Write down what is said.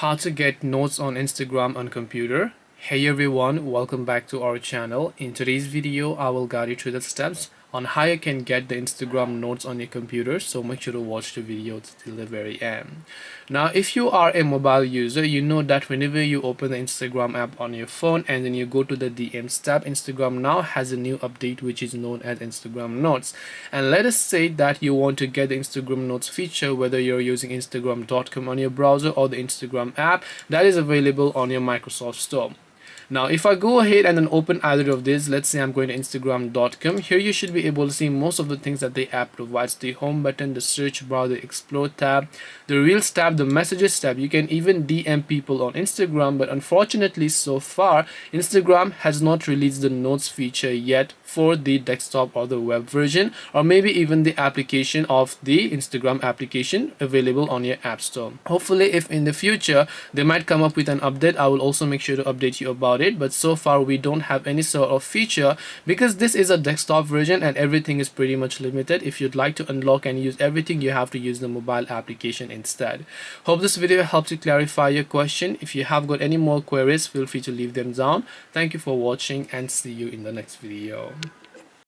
How to get notes on Instagram on computer. Hey everyone, welcome back to our channel. In today's video I will guide you through the steps on how you can get the Instagram notes on your computer, so make sure to watch the video till the very end. Now if you are a mobile user, you know that whenever you open the Instagram app on your phone and then you go to the DMs tab, Instagram now has a new update which is known as Instagram Notes. And let us say that you want to get the Instagram Notes feature, whether you're using Instagram.com on your browser or the Instagram app that is available on your Microsoft Store. Now if I go ahead and then open either of these, let's say I'm going to Instagram.com, here you should be able to see most of the things that the app provides: the home button, the search bar, the explore tab, the reels tab, the messages tab. You can even DM people on Instagram, but unfortunately so far Instagram has not released the notes feature yet for the desktop or the web version, or maybe even the application of the Instagram application available on your app store. Hopefully if in the future they might come up with an update, I will also make sure to update you about it, but so far we don't have any sort of feature because this is a desktop version and everything is pretty much limited. If you'd like to unlock and use everything, you have to use the mobile application instead. Hope this video helps you clarify your question. If you have got any more queries, feel free to leave them down. Thank you for watching and see you in the next video.